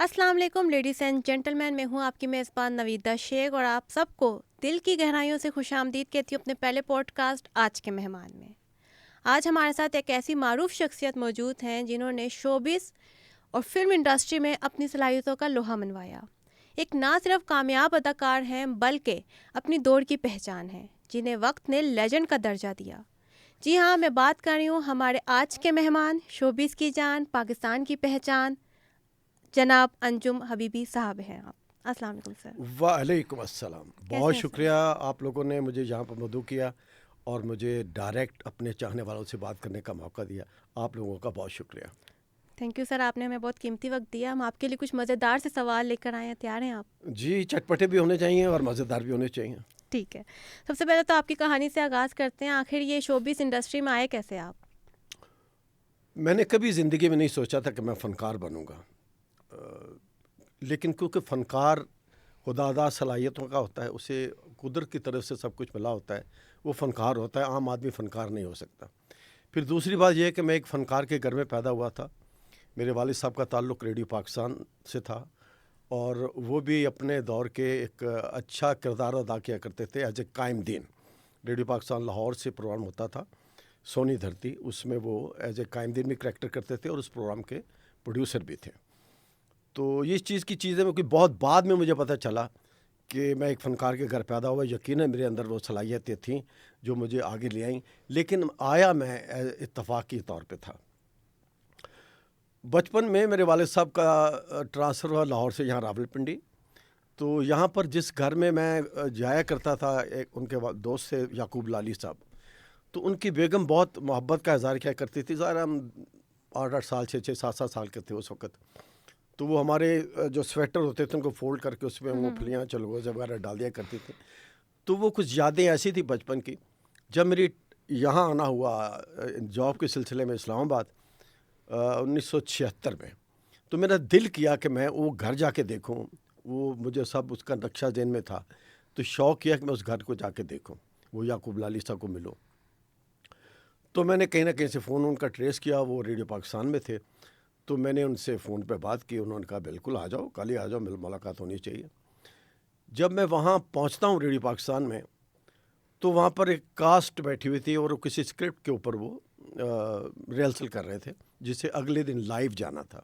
السلام علیکم ladies and gentleman, میں ہوں آپ کی میزبان نویدہ شیخ اور آپ سب کو دل کی گہرائیوں سے خوش آمدید کہتی ہوں اپنے پہلے پوڈ کاسٹ آج کے مہمان میں۔ آج ہمارے ساتھ ایک ایسی معروف شخصیت موجود ہیں جنہوں نے شوبز اور فلم انڈسٹری میں اپنی صلاحیتوں کا لوہا منوایا۔ ایک نہ صرف کامیاب اداکار ہیں بلکہ اپنی دور کی پہچان ہیں جنہیں وقت نے لیجنڈ کا درجہ دیا۔ جی ہاں، میں بات کر رہی ہوں ہمارے آج کے مہمان، شوبز کی جان، پاکستان کی پہچان، جناب انجم حبیبی صاحب ہیں آپ۔ السلام علیکم سر، وعلیکم السلام۔ کیسے بہت ہیں سر؟ شکریہ آپ لوگوں نے مجھے یہاں پر مدعو کیا اور مجھے ڈائریکٹ اپنے چاہنے والوں سے بات کرنے کا موقع دیا۔ آپ لوگوں کا بہت شکریہ۔ تھینک یو سر، آپ نے ہمیں بہت قیمتی وقت دیا۔ ہم آپ کے لیے کچھ مزیدار سے سوال لے کر آئے ہیں، تیار ہیں آپ؟ جی، چٹپٹے بھی ہونے چاہیے اور مزیدار بھی ہونے چاہیے۔ ٹھیک ہے، سب سے پہلے تو آپ کی کہانی سے آغاز کرتے ہیں۔ آخر یہ شوبز انڈسٹری میں آئے کیسے آپ؟ میں نے کبھی زندگی میں نہیں سوچا تھا کہ میں فنکار بنوں گا، لیکن کیونکہ فنکار خداداد صلاحیتوں کا ہوتا ہے، اسے قدرت کی طرف سے سب کچھ ملا ہوتا ہے، وہ فنکار ہوتا ہے۔ عام آدمی فنکار نہیں ہو سکتا۔ پھر دوسری بات یہ ہے کہ میں ایک فنکار کے گھر میں پیدا ہوا تھا۔ میرے والد صاحب کا تعلق ریڈیو پاکستان سے تھا اور وہ بھی اپنے دور کے ایک اچھا کردار ادا کیا کرتے تھے ایز اے قائم دین۔ ریڈیو پاکستان لاہور سے پروگرام ہوتا تھا سونی دھرتی، اس میں وہ ایز اے قائم دین بھی کریکٹر کرتے تھے اور اس پروگرام کے پروڈیوسر بھی تھے۔ تو یہ چیز کی چیزیں میں کوئی بہت بعد میں مجھے پتہ چلا کہ میں ایک فنکار کے گھر پیدا ہوا۔ یقیناً میرے اندر وہ صلاحیتیں تھیں جو مجھے آگے لے آئیں، لیکن آیا میں اتفاقی طور پہ تھا۔ بچپن میں میرے والد صاحب کا ٹرانسفر ہوا لاہور سے یہاں راولپنڈی، تو یہاں پر جس گھر میں جایا کرتا تھا، ایک ان کے دوست سے یعقوب لالی صاحب، تو ان کی بیگم بہت محبت کا اظہار کیا کرتی تھی۔ ظاہر ہم 8 سال 6 7 سال کے تھے اس وقت، تو وہ ہمارے جو سویٹر ہوتے تھے ان کو فولڈ کر کے اس میں مونگ پھلیاں چلگوزے وغیرہ ڈال دیا کرتی تھی۔ تو وہ کچھ یادیں ایسی تھی بچپن کی۔ جب میری یہاں آنا ہوا جاب کے سلسلے میں اسلام آباد 1976 میں، تو میرا دل کیا کہ میں وہ گھر جا کے دیکھوں۔ وہ مجھے سب اس کا نقشہ ذہن میں تھا، تو شوق کیا کہ میں اس گھر کو جا کے دیکھوں، وہ یعقوب لالی صاحب کو ملوں۔ تو میں نے کہیں نہ کہیں سے فون ان کا ٹریس کیا، وہ ریڈیو پاکستان میں تھے، تو میں نے ان سے فون پہ بات کی۔ انہوں نے کہا بالکل آ جاؤ، کل ہی آ جاؤ، ملاقات ہونی چاہیے۔ جب میں وہاں پہنچتا ہوں ریڈیو پاکستان میں، تو وہاں پر ایک کاسٹ بیٹھی ہوئی تھی اور وہ کسی اسکرپٹ کے اوپر وہ ریہرسل کر رہے تھے جسے اگلے دن لائیو جانا تھا۔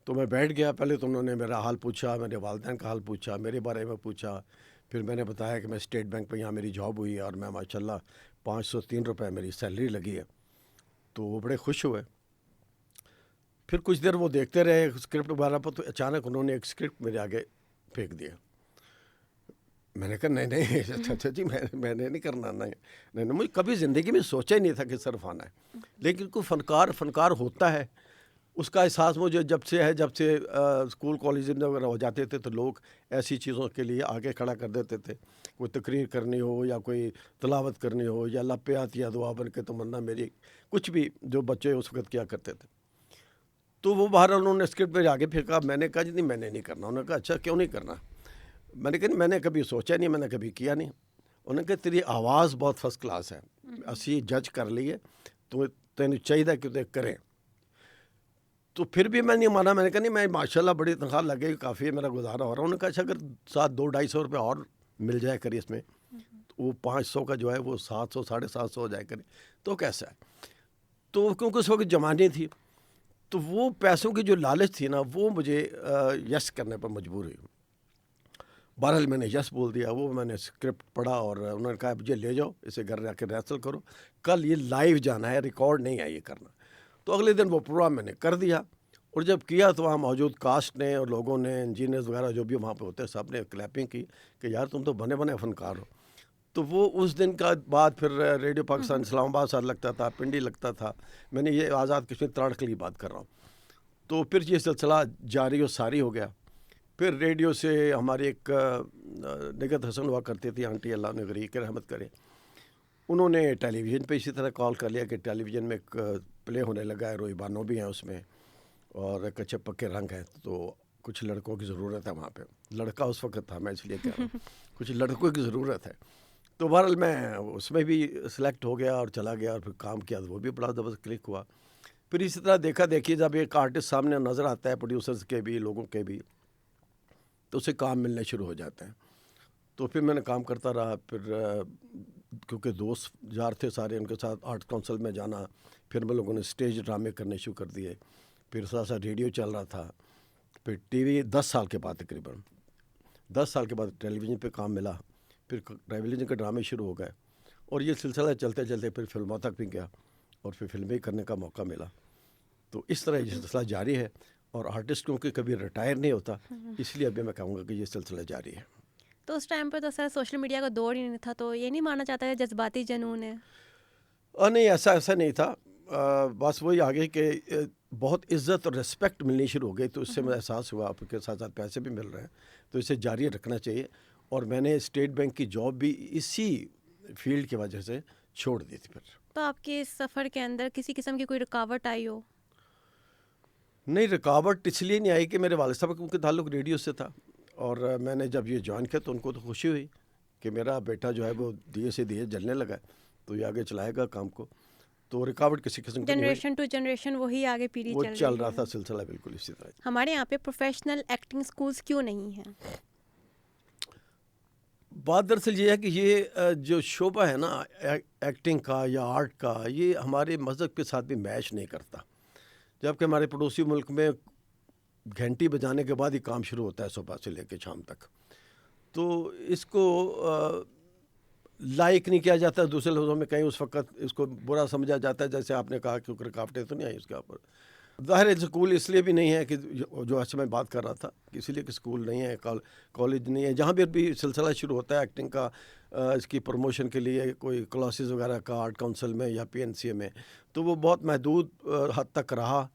تو میں بیٹھ گیا۔ پہلے تو انہوں نے میرا حال پوچھا، میرے والدین کا حال پوچھا، میرے بارے میں پوچھا۔ پھر میں نے بتایا کہ میں اسٹیٹ بینک پہ یہاں میری جاب ہوئی ہے اور میں ماشاءاللہ 503 روپے میری سیلری لگی ہے۔ تو وہ بڑے خوش ہوئے۔ پھر کچھ دیر وہ دیکھتے رہے اسکرپٹ وغیرہ پر، تو اچانک انہوں نے ایک اسکرپٹ میرے آگے پھینک دیا۔ میں نے کہا نہیں اچھا جی، میں نے نہیں کرنا، نہیں، مجھے کبھی زندگی میں سوچا ہی نہیں تھا کہ صرف آنا ہے، لیکن کوئی فنکار ہوتا ہے، اس کا احساس مجھے جب سے اسکول کالج وغیرہ ہو جاتے تھے تو لوگ ایسی چیزوں کے لیے آگے کھڑا کر دیتے تھے۔ کوئی تقریر کرنی ہو یا کوئی تلاوت کرنی ہو یا لپیات یا دعا بن کے تمنا میری، کچھ بھی جو بچے اس وقت کیا کرتے تھے۔ تو وہ باہر انہوں نے اسکرپٹ میرے آگے پھینکا۔ میں نے کہا جی نہیں، میں نے نہیں کرنا۔ انہوں نے کہا اچھا کیوں نہیں کرنا؟ میں نے کہا میں نے کبھی سوچا نہیں، میں نے کبھی کیا نہیں۔ انہوں نے کہا تیری آواز بہت فرسٹ کلاس ہے، اسی جج کر لی ہے، تو تینوں چاہیے کہ تو کریں۔ تو پھر بھی میں نہیں مانا۔ میں نے کہا نہیں، میں ماشاءاللہ بڑی تنخواہ لگے گی، کافی ہے، میرا گزارا ہو رہا ہے۔ انہوں نے کہا اچھا اگر 200-250 روپے اور مل جائے کرے اس میں، تو وہ 500 کا جو ہے وہ 700 750 ہو جائے کرے تو کیسا ہے؟ تو کیونکہ اس وقت جوانی تھی، تو وہ پیسوں کی جو لالچ تھی نا، وہ مجھے یس کرنے پر مجبور ہوئی۔ بہرحال میں نے یس بول دیا۔ وہ میں نے اسکرپٹ پڑھا اور انہوں نے کہا مجھے لے جاؤ، اسے گھر جا کے ریہرسل کرو، کل یہ لائیو جانا ہے، ریکارڈ نہیں ہے یہ کرنا۔ تو اگلے دن وہ پروگرام میں نے کر دیا، اور جب کیا تو وہاں موجود کاسٹ نے اور لوگوں نے، انجینئرز وغیرہ جو بھی وہاں پہ ہوتے ہیں، سب نے کلیپنگ کی کہ یار تم تو بنے بنے فنکار ہو۔ تو وہ اس دن کا بعد پھر ریڈیو پاکستان اسلام آباد ساتھ لگتا تھا، پنڈی لگتا تھا۔ میں نے یہ آزاد کشمیر تراڑ کی بات کر رہا ہوں۔ تو پھر یہ سلسلہ جاری و ساری ہو گیا۔ پھر ریڈیو سے ہماری ایک نگہت حسن ہوا کرتی تھی، آنٹی، اللہ نے غریق رحمت کرے، انہوں نے ٹیلی ویژن پہ اسی طرح کال کر لیا کہ ٹیلی ویژن میں ایک پلے ہونے لگا ہے، روئی بانو بھی ہیں اس میں اور کچے پکے رنگ ہیں، تو کچھ لڑکوں کی ضرورت ہے وہاں پہ۔ لڑکا اس وقت تھا، میں اس لیے کہہ رہا ہوں کچھ لڑکوں کی ضرورت ہے۔ تو بہرحال میں اس میں بھی سلیکٹ ہو گیا اور چلا گیا، اور پھر کام کیا تو وہ بھی بڑا زبردست کلک ہوا۔ پھر اسی طرح دیکھا دیکھی جب ایک آرٹسٹ سامنے نظر آتا ہے پروڈیوسرز کے بھی لوگوں کے بھی تو اسے کام ملنے شروع ہو جاتے ہیں. تو پھر میں نے کام کرتا رہا. پھر کیونکہ دوست یار تھے سارے ان کے ساتھ آرٹ کونسل میں جانا. پھر ہم لوگوں نے اسٹیج ڈرامے کرنے شروع کر دیے. پھر ساتھ ساتھ ریڈیو چل رہا تھا. پھر ٹی وی 10 سال کے بعد تقریباً 10 سال کے بعد ٹیلی ویژن پہ کام ملا. پھر ٹیلی ویژن کے ڈرامے شروع ہو گئے اور یہ سلسلہ چلتے چلتے پھر فلموں تک بھی گیا اور پھر فلمیں کرنے کا موقع ملا. تو اس طرح یہ سلسلہ جاری ہے اور آرٹسٹ کیونکہ کبھی ریٹائر نہیں ہوتا اس لیے ابھی میں کہوں گا کہ یہ سلسلہ جاری ہے. تو اس ٹائم پہ تو سر سوشل میڈیا کا دور ہی نہیں تھا, تو یہ نہیں ماننا چاہتا ہے جذباتی جنون ہے؟ نہیں, ایسا نہیں تھا. بس وہی آگے کہ بہت عزت اور ریسپیکٹ ملنی شروع ہو گئی تو اس سے مجھے احساس ہوا آپ کے ساتھ ساتھ پیسے بھی مل رہے ہیں تو اسے جاری رکھنا چاہیے. اور میں نے اسٹیٹ بینک کی جاب بھی اسی فیلڈ کی وجہ سے چھوڑ دی تھی. پھر تو آپ کے اس سفر کے اندر کسی قسم کی کوئی رکاوٹ آئی ہو؟ نہیں, رکاوٹ اس لیے نہیں آئی کہ میرے والد صاحب کا تعلق ریڈیو سے تھا اور میں نے جب یہ جوائن کیا تو ان کو تو خوشی ہوئی کہ میرا بیٹا جو ہے وہ دیے سے دیے جلنے لگا تو یہ آگے چلائے گا کام کو. تو رکاوٹ کسی قسم کی نہیں ہوئی. جنریشن ٹو جنریشن وہی آگے پیڑھی وہ چل چل رہی رہا ہے. تھا سلسلہ بالکل اسی طرح. ہمارے یہاں پہ پروفیشنل ایکٹنگ سکولز کیوں نہیں ہیں؟ بات دراصل یہ ہے کہ یہ جو شعبہ ہے نا ایکٹنگ کا یا آرٹ کا, یہ ہمارے مذہب کے ساتھ بھی میچ نہیں کرتا. جبکہ ہمارے پڑوسی ملک میں گھنٹی بجانے کے بعد ہی کام شروع ہوتا ہے صبح سے لے کے شام تک. تو اس کو لائک نہیں کیا جاتا. دوسرے لفظوں میں کہیں اس وقت اس کو برا سمجھا جاتا ہے, جیسے آپ نے کہا کہ رکاوٹیں تو نہیں آئی اس کے اوپر. ظاہر ہے اسکول اس لیے بھی نہیں ہے کہ جو اچھا میں بات کر رہا تھا اس لیے کہ اسکول نہیں ہے, کالج نہیں ہے جہاں بھی سلسلہ شروع ہوتا ہے ایکٹنگ کا, اس کی پروموشن کے لیے کوئی کلاسز وغیرہ کا آرٹ کونسل میں یا پی این سی اے میں, تو وہ بہت محدود حد تک رہا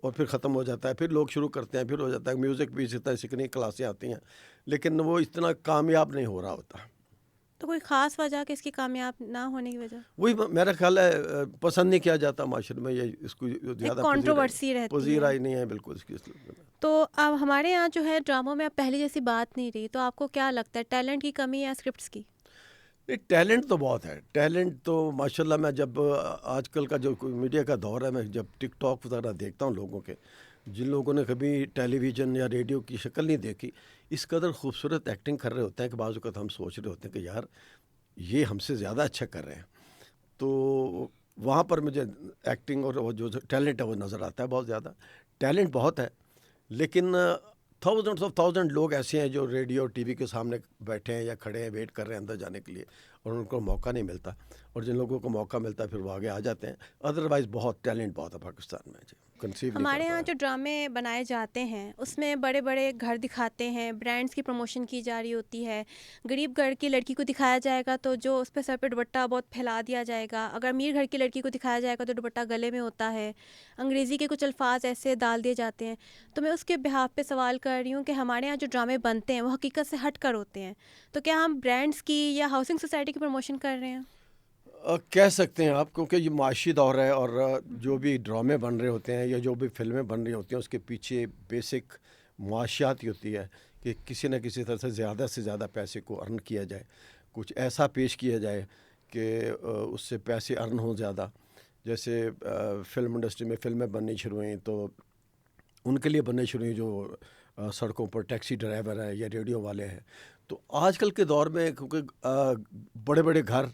اور پھر ختم ہو جاتا ہے. پھر لوگ شروع کرتے ہیں, پھر ہو جاتا ہے. میوزک بھی اسی طرح سیکھنے کی کلاسیں آتی ہیں لیکن وہ اتنا کامیاب نہیں ہو رہا ہوتا. تو کوئی خاص وجہ کہ اس کی کامیاب نہ ہونے کی وجہ؟ وہی میرا خیال ہے پسند نہیں کیا جاتا معاشرے میں, یہ اس کو زیادہ کنٹروورسی رہتی پذیر ہے. آئی نہیں ہے بالکل اس کی. تو اب ہمارے یہاں جو ہے ڈراموں میں اب پہلے جیسی بات نہیں رہی, تو آپ کو کیا لگتا ہے ٹیلنٹ کی کمی ہے اسکرپٹس کی؟ ٹیلنٹ تو بہت ہے. ٹیلنٹ تو ماشاءاللہ میں جب آج کل کا جو میڈیا کا دور ہے, میں جب ٹک ٹاک وغیرہ دیکھتا ہوں لوگوں کے, جن لوگوں نے کبھی ٹیلی ویژن یا ریڈیو کی شکل نہیں دیکھی, اس قدر خوبصورت ایکٹنگ کر رہے ہوتے ہیں کہ بعض اوقات ہم سوچ رہے ہوتے ہیں کہ یار یہ ہم سے زیادہ اچھا کر رہے ہیں. تو وہاں پر مجھے ایکٹنگ اور وہ جو ٹیلنٹ ہے وہ نظر آتا ہے. بہت زیادہ ٹیلنٹ بہت ہے لیکن تھاؤزنڈ لوگ ایسے ہیں جو ریڈیو ٹی وی کے سامنے بیٹھے ہیں یا کھڑے ہیں ویٹ کر رہے ہیں اندر جانے کے لیے اور ان کو موقع نہیں ملتا, اور جن لوگوں کو موقع ملتا ہے پھر وہ آگے آ جاتے ہیں. ادروائز بہت ٹیلنٹ بہت ہے پاکستان میں. ہمارے یہاں جو ڈرامے بنائے جاتے ہیں اس میں بڑے بڑے گھر دکھاتے ہیں, برانڈس کی پروموشن کی جا رہی ہوتی ہے. غریب گھر کی لڑکی کو دکھایا جائے گا تو جو اس پہ سر پہ دوپٹہ بہت پھیلا دیا جائے گا, اگر امیر گھر کی لڑکی کو دکھایا جائے گا تو دوپٹہ گلے میں ہوتا ہے, انگریزی کے کچھ الفاظ ایسے ڈال دیے جاتے ہیں. تو میں اس کے بہاف پہ سوال کر رہی ہوں کہ ہمارے یہاں جو ڈرامے بنتے ہیں وہ حقیقت سے ہٹ کر ہوتے ہیں, تو کیا ہم برانڈس کی یا ہاؤسنگ سوسائٹی کی پروموشن کر رہے ہیں؟ کہہ سکتے ہیں آپ, کیونکہ یہ معاشی دور ہے اور جو بھی ڈرامے بن رہے ہوتے ہیں یا جو بھی فلمیں بن رہی ہوتی ہیں اس کے پیچھے بیسک معاشیات ہی ہوتی ہے کہ کسی نہ کسی طرح سے زیادہ پیسے کو ارن کیا جائے, کچھ ایسا پیش کیا جائے کہ اس سے پیسے ارن ہوں زیادہ. جیسے فلم انڈسٹری میں فلمیں بننی شروع ہوئیں تو ان کے لیے بننے شروع ہوئی جو سڑکوں پر ٹیکسی ڈرائیور ہیں یا ریڈیو والے ہیں. تو آج کل کے دور میں کیونکہ بڑے بڑے گھر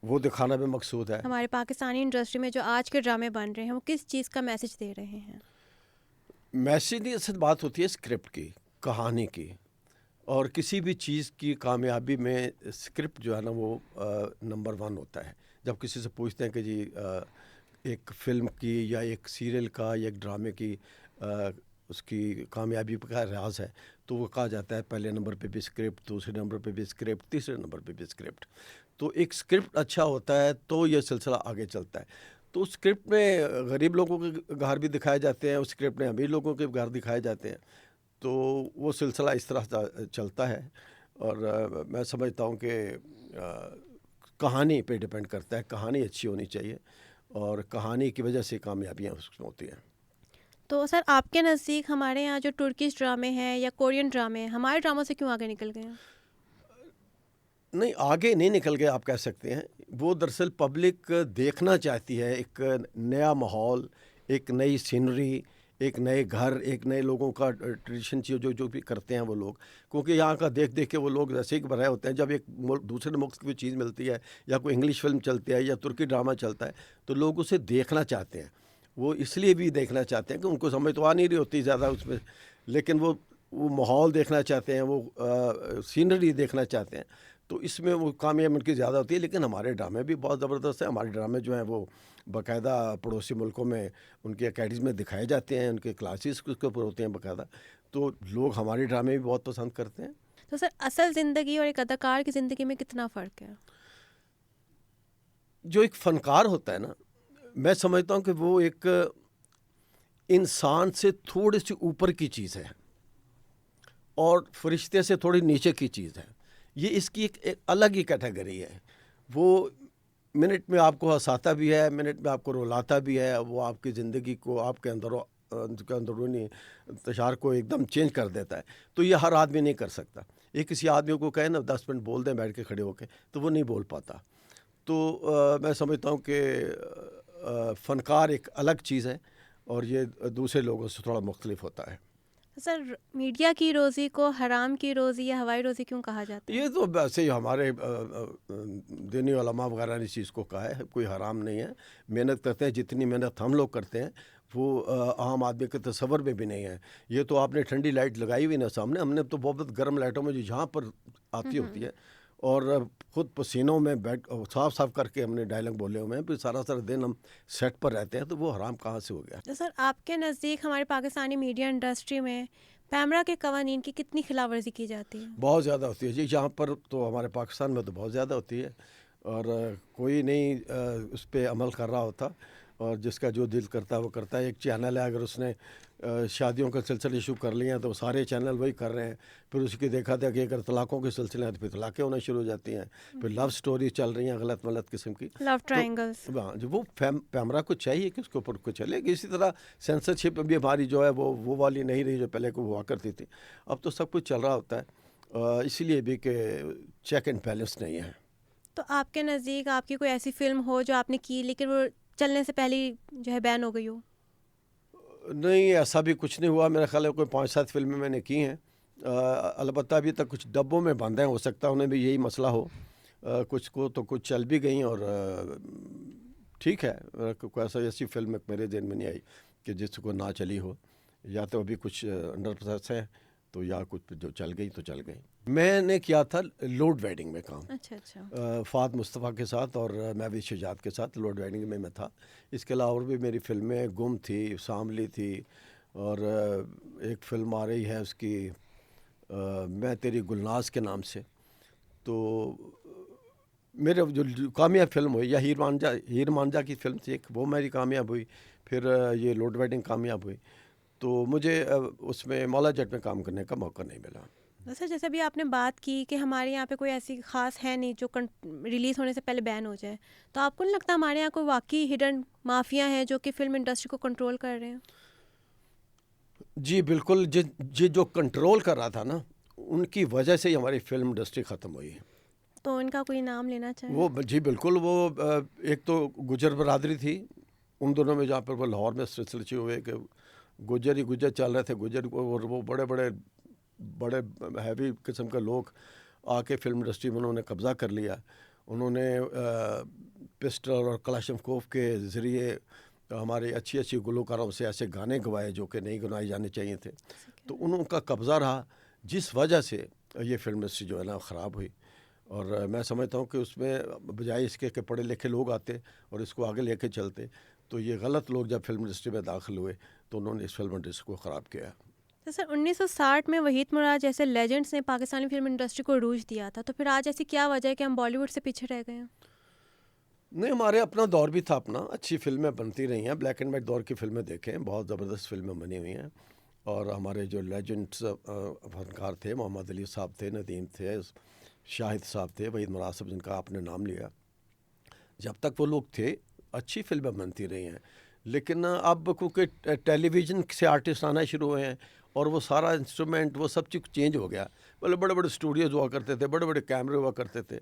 وہ دکھانا بھی مقصود ہے. ہمارے پاکستانی انڈسٹری میں جو آج کے ڈرامے بن رہے ہیں وہ کس چیز کا میسج دے رہے ہیں؟ میسج نہیں, اصل بات ہوتی ہے اسکرپٹ کی, کہانی کی, اور کسی بھی چیز کی کامیابی میں اسکرپٹ جو ہے نا وہ نمبر 1 ہوتا ہے. جب کسی سے پوچھتے ہیں کہ جی ایک فلم کی یا ایک سیریل کا یا ایک ڈرامے کی اس کی کامیابی کا راز ہے تو وہ کہا جاتا ہے پہلے نمبر پہ بھی اسکرپٹ, دوسرے نمبر پہ بھی اسکرپٹ, تیسرے نمبر پہ بھی اسکرپٹ. تو ایک اسکرپٹ اچھا ہوتا ہے تو یہ سلسلہ آگے چلتا ہے. تو اس اسکرپٹ میں غریب لوگوں کے گھر بھی دکھائے جاتے ہیں, اس اسکرپٹ میں امیر لوگوں کے گھر دکھائے جاتے ہیں. تو وہ سلسلہ اس طرح چلتا ہے. اور میں سمجھتا ہوں کہ کہانی پہ ڈپینڈ کرتا ہے, کہانی اچھی ہونی چاہیے اور کہانی کی وجہ سے کامیابیاں ہوتی ہیں. تو سر آپ کے نزدیک ہمارے یہاں جو ٹرکش ڈرامے ہیں یا کورین ڈرامے ہیں ہمارے ڈراموں سے کیوں آگے نکل گئے ہیں؟ نہیں آگے نہیں نکل گئے آپ کہہ سکتے ہیں. وہ دراصل پبلک دیکھنا چاہتی ہے ایک نیا ماحول, ایک نئی سینری, ایک نئے گھر, ایک نئے لوگوں کا ٹریڈیشن جو بھی کرتے ہیں وہ لوگ, کیونکہ یہاں کا دیکھ دیکھ کے وہ لوگ ایسے ہی رہے ہوتے ہیں. جب ایک دوسرے ملک کی کوئی چیز ملتی ہے یا کوئی انگلش فلم چلتی ہے یا ترکی ڈرامہ چلتا ہے تو لوگ اسے دیکھنا چاہتے ہیں. وہ اس لیے بھی دیکھنا چاہتے ہیں کہ ان کو سمجھ تو آ نہیں رہی ہوتی زیادہ اس میں, لیکن وہ ماحول دیکھنا چاہتے ہیں, وہ سینری دیکھنا چاہتے ہیں. تو اس میں وہ کامیاب ان کی زیادہ ہوتی ہے. لیکن ہمارے ڈرامے بھی بہت زبردست ہیں. ہمارے ڈرامے جو ہیں وہ باقاعدہ پڑوسی ملکوں میں ان کی اکیڈمیز میں دکھائے جاتے ہیں, ان کے کلاسز اس کے اوپر ہوتے ہیں باقاعدہ. تو لوگ ہمارے ڈرامے بھی بہت پسند کرتے ہیں. تو سر اصل زندگی اور ایک اداکار کی زندگی میں کتنا فرق ہے؟ جو ایک فنکار ہوتا ہے نا, میں سمجھتا ہوں کہ وہ ایک انسان سے تھوڑی سی اوپر کی چیز ہے اور فرشتے سے تھوڑی نیچے کی چیز ہے. یہ اس کی ایک الگ ہی کیٹیگری ہے. وہ منٹ میں آپ کو ہنساتا بھی ہے, منٹ میں آپ کو رلاتا بھی ہے. وہ آپ کی زندگی کو, آپ کے اندرونی انتشار کو ایک دم چینج کر دیتا ہے. تو یہ ہر آدمی نہیں کر سکتا. ایک کسی آدمی کو کہے نا 10 منٹ بول دیں بیٹھ کے کھڑے ہو کے, تو وہ نہیں بول پاتا. تو میں سمجھتا ہوں کہ فنکار ایک الگ چیز ہے اور یہ دوسرے لوگوں سے تھوڑا مختلف ہوتا ہے. سر میڈیا کی روزی کو حرام کی روزی یا ہوائی روزی کیوں کہا جاتا ہے؟ یہ تو ویسے ہی ہمارے دینی علماء وغیرہ نے اس چیز کو کہا ہے. کوئی حرام نہیں ہے. محنت کرتے ہیں, جتنی محنت ہم لوگ کرتے ہیں وہ عام آدمی کے تصور میں بھی نہیں ہے. یہ تو آپ نے ٹھنڈی لائٹ لگائی ہوئی نا سامنے, ہم نے تو بہت گرم لائٹوں میں جو جہاں پر آتی ہوتی ہے اور خود پسینوں میں بیٹھ صاف کر کے ہم نے ڈائلاگ بولے ہوئے ہیں, پھر سارا دن ہم سیٹ پر رہتے ہیں. تو وہ حرام کہاں سے ہو گیا؟ تو سر آپ کے نزدیک ہمارے پاکستانی میڈیا انڈسٹری میں پیمرا کے قوانین کی کتنی خلاف ورزی کی جاتی ہے؟ بہت زیادہ ہوتی ہے جی. یہاں پر تو ہمارے پاکستان میں تو بہت زیادہ ہوتی ہے اور کوئی نہیں اس پہ عمل کر رہا ہوتا, اور جس کا جو دل کرتا ہے وہ کرتا ہے. ایک چینل ہے, اگر اس نے شادیوں کا سلسلے شروع کر لیے ہیں تو سارے چینل وہی کر رہے ہیں. پھر اس کی دیکھا تھا کہ اگر طلاقوں کے سلسلے ہیں تو پھر طلاقیں ہونا شروع ہو جاتی ہیں. پھر لو سٹوری چل رہی ہیں غلط قسم کی, لو ٹرائنگلز. جو وہ پیمرا کو چاہیے کہ اس کے اوپر کچھ چلے گی. اسی طرح سینسرشپ بھی ہماری جو ہے وہ والی نہیں رہی جو پہلے کو ہوا کرتی تھی. اب تو سب کچھ چل رہا ہوتا ہے, اسی لیے بھی کہ چیک اینڈ بیلنس نہیں ہے. تو آپ کے نزدیک آپ کی کوئی ایسی فلم ہو جو آپ نے کی لیکن وہ چلنے سے پہلے جو ہے بین ہو گئی ہو؟ نہیں, ایسا بھی کچھ نہیں ہوا. میرا خیال ہے کوئی 5-7 فلمیں میں نے کی ہیں. البتہ ابھی تک کچھ ڈبوں میں بند ہیں. ہو سکتا ہے انہیں بھی یہی مسئلہ ہو. کچھ کو تو کچھ چل بھی گئیں اور ٹھیک ہے. کوئی ایسی فلم میرے ذہن میں نہیں آئی کہ جس کو نہ چلی ہو. یا تو ابھی کچھ انڈر پروسیس ہے تو یا کچھ جو چل گئی تو چل گئی. میں نے کیا تھا لوڈ ویڈنگ میں کام. اچھا. فہد مصطفیٰ کے ساتھ اور مہوش شجاعت کے ساتھ لوڈ ویڈنگ میں تھا. اس کے علاوہ اور بھی میری فلمیں گم تھی, ساملی تھی, اور ایک فلم آ رہی ہے اس کی میں تیری گلناز کے نام سے. تو میرے جو کامیاب فلم ہوئی یا ہیر مانجا کی فلم تھی ایک, وہ میری کامیاب ہوئی. پھر یہ لوڈ ویڈنگ کامیاب ہوئی. تو مجھے اس میں مولا جٹ میں کام کرنے کا موقع نہیں ملا. سر جیسے بھی آپ نے بات کی کہ ہمارے یہاں پہ کوئی ایسی خاص ہے نہیں جو ریلیز ہونے سے پہلے بین ہو جائے, تو آپ کو نہیں لگتا ہمارے یہاں کوئی واقعی ہڈن مافیا ہیں جو کہ فلم انڈسٹری کو کنٹرول کر رہے ہیں؟ جی بالکل. جو کنٹرول کر رہا تھا نا, ان کی وجہ سے ہی ہماری فلم انڈسٹری ختم ہوئی ہے. تو ان کا کوئی نام لینا چاہیں؟ وہ جی بالکل. وہ ایک تو گجر برادری تھی ان دونوں میں, جہاں پر وہ لاہور میں سلسلے ہوئے کہ گجر ہی گجر چل رہے تھے. گجر اور وہ بڑے ہیوی قسم کے لوگ آ کے فلم انڈسٹری میں انہوں نے قبضہ کر لیا. انہوں نے پسٹل اور کلاشنکوف کے ذریعے ہمارے اچھی گلوکاروں سے ایسے گانے گوائے جو کہ نہیں گنوائے جانے چاہیے تھے. تو ان کا قبضہ رہا, جس وجہ سے یہ فلم انڈسٹری جو ہے نا خراب ہوئی. اور میں سمجھتا ہوں کہ اس میں بجائے اس کے کہ پڑھے لکھے لوگ آتے اور اس کو آگے لے کے چلتے, تو یہ غلط لوگ جب فلم انڈسٹری میں داخل ہوئے تو انہوں نے اس فلم انڈسٹری کو خراب کیا. تو سر 1960 میں وحید مراد جیسے لیجنڈس نے پاکستانی فلم انڈسٹری کو عروج دیا تھا, تو پھر آج ایسی کیا وجہ ہے کہ ہم بالی ووڈ سے پیچھے رہ گئے ہیں؟ نہیں, ہمارے اپنا دور بھی تھا, اپنا اچھی فلمیں بنتی رہی ہیں. بلیک اینڈ وائٹ دور کی فلمیں دیکھیں, بہت زبردست فلمیں بنی ہوئی ہیں. اور ہمارے جو لیجنڈس فنکار تھے, محمد علی صاحب تھے, ندیم تھے, شاہد صاحب تھے, وحید مراد صاحب جن کا آپ نے نام لیا, جب تک وہ لوگ تھے اچھی فلمیں بنتی رہی ہیں. لیکن اب کیونکہ ٹیلی ویژن سے آرٹسٹ آنا شروع ہوئے ہیں اور وہ سارا انسٹرومنٹ وہ سب چیز چینج ہو گیا. پہلے بڑے بڑے اسٹوڈیوز ہوا کرتے تھے, بڑے بڑے کیمرے ہوا کرتے تھے.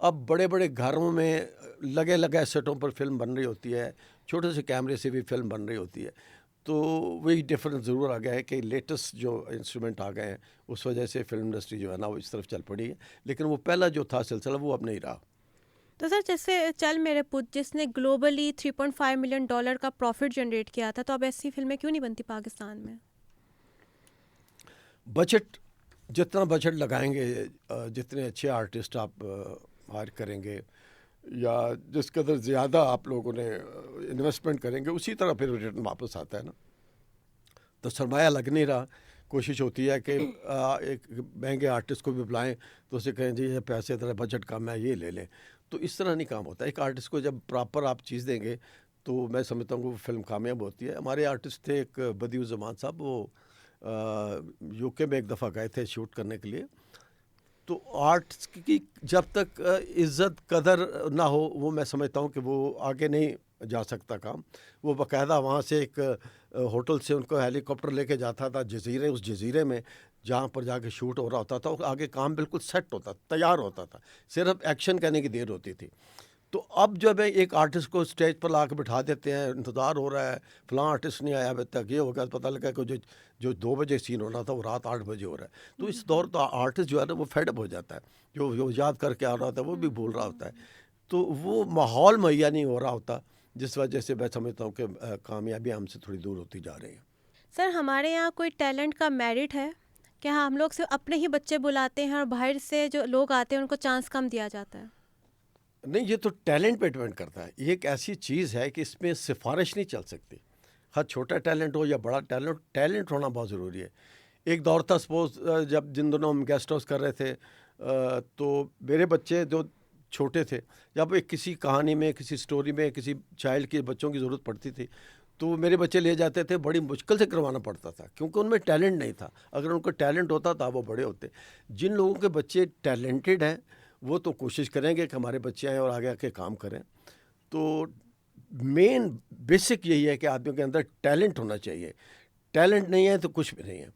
اب بڑے بڑے گھروں میں لگے لگے سیٹوں پر فلم بن رہی ہوتی ہے, چھوٹے سے کیمرے سے بھی فلم بن رہی ہوتی ہے. تو وہی ڈفرینس ضرور آ گیا ہے کہ لیٹسٹ جو انسٹرومنٹ آ گئے ہیں اس وجہ سے فلم انڈسٹری جو ہے نا وہ اس طرف چل پڑی ہے, لیکن وہ پہلا جو تھا سلسلہ وہ اب نہیں رہا. تو سر جیسے چل میرے پت جس نے گلوبلی $3.5 ملین کا پروفٹ جنریٹ کیا تھا, تو اب ایسی فلمیں کیوں نہیں بنتی پاکستان میں؟ بجٹ, جتنا بجٹ لگائیں گے, جتنے اچھے آرٹسٹ آپ ہائر کریں گے, یا جس قدر زیادہ آپ لوگوں نے انویسٹمنٹ کریں گے, اسی طرح پھر ریٹرن واپس آتا ہے نا. تو سرمایہ لگ نہیں رہا. کوشش ہوتی ہے کہ ایک مہنگے آرٹسٹ کو بھی بلائیں تو اسے کہیں جی یہ پیسے ذرا بجٹ کم ہے یہ لے لیں. تو اس طرح نہیں کام ہوتا. ایک آرٹسٹ کو جب پراپر آپ چیز دیں گے تو میں سمجھتا ہوں کہ وہ فلم کامیاب ہوتی ہے. ہمارے آرٹسٹ تھے ایک بدیع الزمان صاحب, وہ یو کے میں ایک دفعہ گئے تھے شوٹ کرنے کے لیے. تو آرٹس کی جب تک عزت قدر نہ ہو وہ میں سمجھتا ہوں کہ وہ آگے نہیں جا سکتا کام. وہ باقاعدہ وہاں سے ایک ہوٹل سے ان کو ہیلی کاپٹر لے کے جاتا تھا جزیرے, اس جزیرے میں جہاں پر جا کے شوٹ ہو رہا ہوتا تھا, آگے کام بالکل سیٹ ہوتا, تیار ہوتا تھا, صرف ایکشن کرنے کی دیر ہوتی تھی. تو اب جب ایک آرٹسٹ کو اسٹیج پر لا کے بٹھا دیتے ہیں, انتظار ہو رہا ہے فلاں آرٹسٹ نہیں آیا ابھی تک, یہ ہو گیا, پتہ لگا کہ جو 2 بجے سین ہونا تھا وہ رات 8 بجے ہو رہا ہے. تو اس دور تو آرٹسٹ جو ہے نا وہ فیڈ اپ ہو جاتا ہے, جو یاد کر کے آ رہا ہوتا ہے وہ بھی بھول رہا ہوتا ہے. تو وہ ماحول مہیا نہیں ہو رہا ہوتا, جس وجہ سے میں سمجھتا ہوں کہ کامیابی ہم سے تھوڑی دور ہوتی جا رہی ہیں. سر ہمارے یہاں کوئی ٹیلنٹ کا میرٹ ہے کہ ہم لوگ صرف اپنے ہی بچے بلاتے ہیں اور باہر سے جو لوگ آتے ہیں ان کو چانس کم دیا جاتا ہے؟ نہیں, یہ تو ٹیلنٹ پہ ڈیپینڈ کرتا ہے. یہ ایک ایسی چیز ہے کہ اس میں سفارش نہیں چل سکتی. ہر چھوٹا ٹیلنٹ ہو یا بڑا ٹیلنٹ, ٹیلنٹ ہونا بہت ضروری ہے. ایک دور تھا سپوز جب جن دنوں ہم گیسٹ ہاؤس کر رہے تھے, تو میرے بچے جو چھوٹے تھے, جب ایک کسی کہانی میں, کسی سٹوری میں کسی چائلڈ کے بچوں کی ضرورت پڑتی تھی تو میرے بچے لے جاتے تھے, بڑی مشکل سے کروانا پڑتا تھا کیونکہ ان میں ٹیلنٹ نہیں تھا. اگر ان کو ٹیلنٹ ہوتا تھا وہ بڑے ہوتے. جن لوگوں کے بچے ٹیلنٹڈ ہیں وہ تو کوشش کریں گے کہ ہمارے بچے آئیں اور آگے آ کے کام کریں. تو مین بیسک یہی ہے کہ آدمی کے اندر ٹیلنٹ ہونا چاہیے. ٹیلنٹ نہیں ہے تو کچھ بھی نہیں ہے.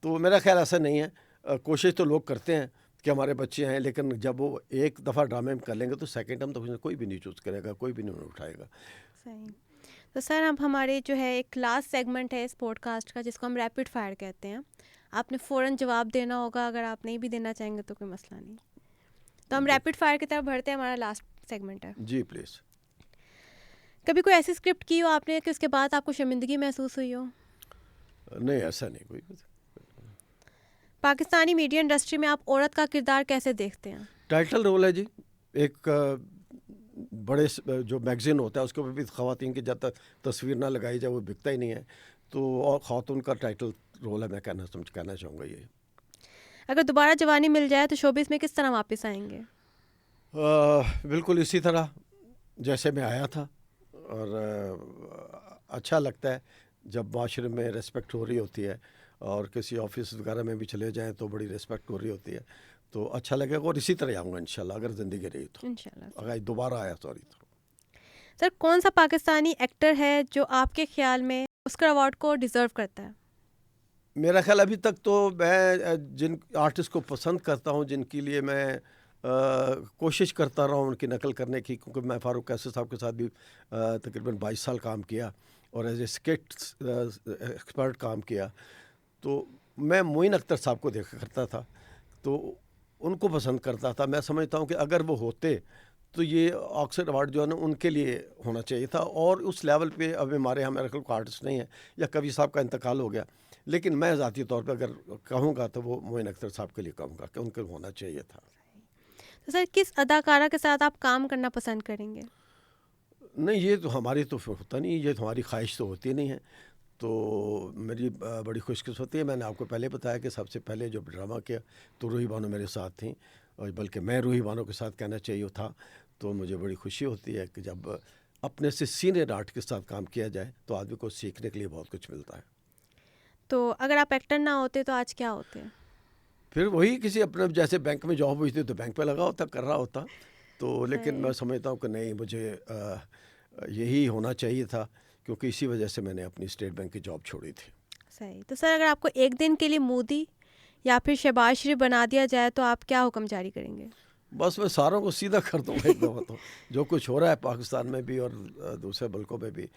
تو میرا خیال ایسا نہیں ہے. کوشش تو لوگ کرتے ہیں کہ ہمارے بچے ہیں, لیکن جب وہ ایک دفعہ ڈرامے میں کر لیں گے تو سیکنڈ ٹائم تو کوئی بھی نہیں چوز کرے گا, کوئی بھی نہیں اٹھائے گا. صحیح. تو سر اب ہمارے جو ہے ایک لاسٹ سیگمنٹ ہے اس پوڈ کاسٹ کا جس کو ہم ریپڈ فائر کہتے ہیں. آپ نے فوراً جواب دینا ہوگا, اگر آپ نہیں بھی دینا چاہیں گے تو کوئی مسئلہ نہیں. تو ہم ریپڈ فائر کی طرف بڑھتے ہیں, ہمارا لاسٹ سیگمنٹ ہے. جی پلیز. کبھی کوئی ایسی اسکرپٹ کی ہو آپ نے کہ اس کے بعد آپ کو شرمندگی محسوس ہوئی ہو؟ نہیں, ایسا نہیں کوئی. پاکستانی میڈیا انڈسٹری میں آپ عورت کا کردار کیسے دیکھتے ہیں؟ ٹائٹل رول ہے جی. ایک بڑے جو میگزین ہوتا ہے اس کے اوپر بھی خواتین کی جب تک تصویر نہ لگائی جائے وہ بکتا ہی نہیں ہے. تو اور خاتون کا ٹائٹل رول ہے, میں کہنا چاہوں گا یہ. اگر دوبارہ جوانی مل جائے تو شوبز میں کس طرح واپس آئیں گے؟ بالکل اسی طرح جیسے میں آیا تھا. اور اچھا لگتا ہے جب معاشرے میں ریسپیکٹ ہو رہی ہوتی ہے, اور کسی آفس وغیرہ میں بھی چلے جائیں تو بڑی ریسپیکٹ ہو رہی ہوتی ہے, تو اچھا لگے گا. اور اسی طرح آؤں گا انشاءاللہ اگر زندگی رہی تو, انشاءاللہ. اگر دوبارہ آیا سوری. سر کون سا پاکستانی ایکٹر ہے جو آپ کے خیال میں اسکر ایوارڈ کو ڈیزرو کرتا ہے؟ میرا خیال ابھی تک تو میں جن آرٹسٹ کو پسند کرتا ہوں, جن کے لیے میں کوشش کرتا رہا ہوں ان کی نقل کرنے کی, کیونکہ میں فاروق قیصر صاحب کے ساتھ بھی تقریباً 22 سال کام کیا اور ایز اے اسکٹ ایکسپرٹ کام کیا. تو میں معین اختر صاحب کو دیکھا کرتا تھا, تو ان کو پسند کرتا تھا. میں سمجھتا ہوں کہ اگر وہ ہوتے تو یہ آکسفورڈ ایوارڈ جو ہے نا ان کے لیے ہونا چاہیے تھا. اور اس لیول پہ اب ہمارے یہاں میرے خیال کو آرٹسٹ نہیں ہے, یا کبھی صاحب کا انتقال ہو گیا, لیکن میں ذاتی طور پہ اگر کہوں گا تو وہ معین اختر صاحب کے لیے کہوں گا کہ ان کو ہونا چاہیے تھا. تو سر کس اداکارہ کے ساتھ آپ کام کرنا پسند کریں گے؟ نہیں, یہ تو ہماری تو ہوتا نہیں, یہ تو ہماری خواہش تو ہوتی نہیں ہے. تو میری بڑی خوش قسمتی ہے, میں نے آپ کو پہلے بتایا کہ سب سے پہلے جو ڈرامہ کیا تو روحی بانو میرے ساتھ تھیں, اور بلکہ میں روحی بانو کے ساتھ کہنا چاہیے تھا. تو مجھے بڑی خوشی ہوتی ہے کہ جب اپنے سے سینئر آرٹ کے ساتھ کام کیا جائے تو آدمی کو سیکھنے کے لیے بہت کچھ ملتا ہے. تو اگر آپ ایکٹر نہ ہوتے تو آج کیا ہوتے؟ پھر وہی کسی اپنے جیسے بینک میں جاب ہوئی تھی تو بینک پہ لگا ہوتا, کر رہا ہوتا. تو لیکن میں سمجھتا ہوں کہ نہیں, مجھے یہی ہونا چاہیے تھا, کیونکہ اسی وجہ سے میں نے اپنی اسٹیٹ بینک کی جاب چھوڑی تھی. صحیح. تو سر اگر آپ کو ایک دن کے لیے مودی یا پھر شہباز شریف بنا دیا جائے تو آپ کیا حکم جاری کریں گے؟ بس میں ساروں کو سیدھا کر دوں گا ایک دفعہ. تو جو کچھ ہو رہا ہے پاکستان میں بھی اور دوسرے ملکوں میں بھی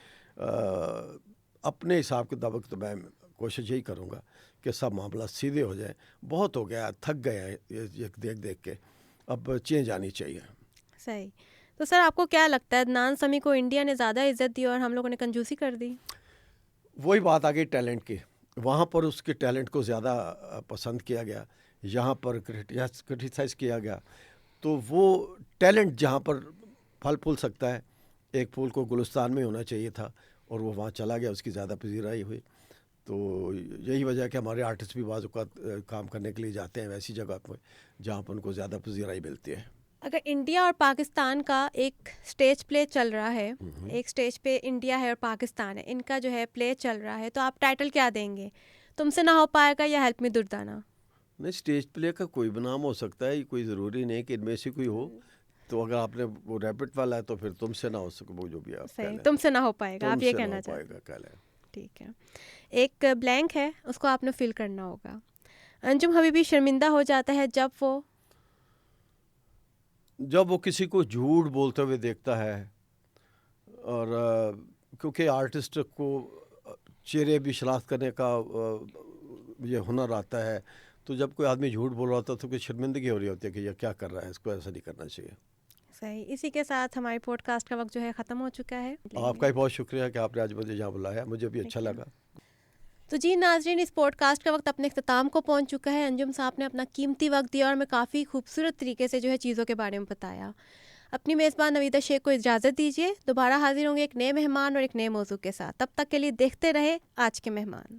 اپنے حساب کے مطابق تو میں کوشش یہی کروں گا کہ سب معاملات سیدھے ہو جائیں. بہت ہو گیا، تھک گئے ہیں یہ دیکھ کے، اب چینج آنی چاہیے. صحیح. تو سر آپ کو کیا لگتا ہے عدنان سمیع کو انڈیا نے زیادہ عزت دی اور ہم لوگوں نے کنجوسی کر دی؟ وہی بات آ گئی ٹیلنٹ کی. وہاں پر اس کے ٹیلنٹ کو زیادہ پسند کیا گیا، یہاں پر کرٹیسائز کیا گیا. تو وہ ٹیلنٹ جہاں پر پھل پھول سکتا ہے، ایک پھول کو گلستان میں ہونا چاہیے تھا اور وہ وہاں چلا گیا، اس کی زیادہ پذیرائی ہوئی. تو یہی وجہ ہے کہ ہمارے آرٹسٹ بھی بعض اوقات کام کرنے کے لیے جاتے ہیں ویسی جگہ پر جہاں پر ان کو زیادہ پذیرائی ملتی ہے. اگر انڈیا اور پاکستان کا ایک اسٹیج پلے چل رہا ہے، ایک اسٹیج پہ انڈیا ہے اور پاکستان ہے، ان کا جو ہے پلے چل رہا ہے، تو آپ ٹائٹل کیا دیں گے؟ تم سے نہ ہو پائے گا یا ہیلپ می دردانہ؟ نہیں، اسٹیج پلے کا کوئی بھی نام ہو سکتا ہے، کوئی ضروری نہیں کہ ان میں سے کوئی ہو. تو اگر آپ نے وہ ریپٹ والا ہے تو پھر تم سے نہ ہو سکے، وہ جو بھی آپ کہہ صحیح، لیں. تم سے نہ ہو پائے گا، تم آپ یہ سے نہ کہنا ہو چاہتے پائے گا کہہ لیں. ہیں. ٹھیک ہے. ایک بلینک ہے، اس کو آپ نے فل کرنا ہوگا. انجم حبیبی شرمندہ ہو جاتا ہے جب وہ کسی کو جھوٹ بولتے ہوئے دیکھتا ہے، اور کیونکہ آرٹسٹ کو چہرے بھی شناخت کرنے کا یہ ہنر آتا ہے، تو جب کوئی آدمی جھوٹ بول رہا ہوتا ہے تو کوئی شرمندگی ہو رہی ہوتی ہے کہ یہ کیا کر رہا ہے، اس کو ایسا نہیں کرنا چاہیے. صحیح. اسی کے ساتھ ہماری پوڈ کاسٹ کا وقت جو ہے ختم ہو چکا ہے. آپ کا بھی بہت شکریہ کہ آپ نے آج مجھے یہاں بلایا، مجھے بھی اچھا لگا. تو جی ناظرین، اس پوڈ کاسٹ کا وقت اپنے اختتام کو پہنچ چکا ہے. انجم صاحب نے اپنا قیمتی وقت دیا اور ہمیں کافی خوبصورت طریقے سے جو ہے چیزوں کے بارے میں بتایا. اپنی میزبان نویدہ شیخ کو اجازت دیجیے. دوبارہ حاضر ہوں گے ایک نئے مہمان اور ایک نئے موضوع کے ساتھ. تب تک کے لیے دیکھتے رہے آج کے مہمان.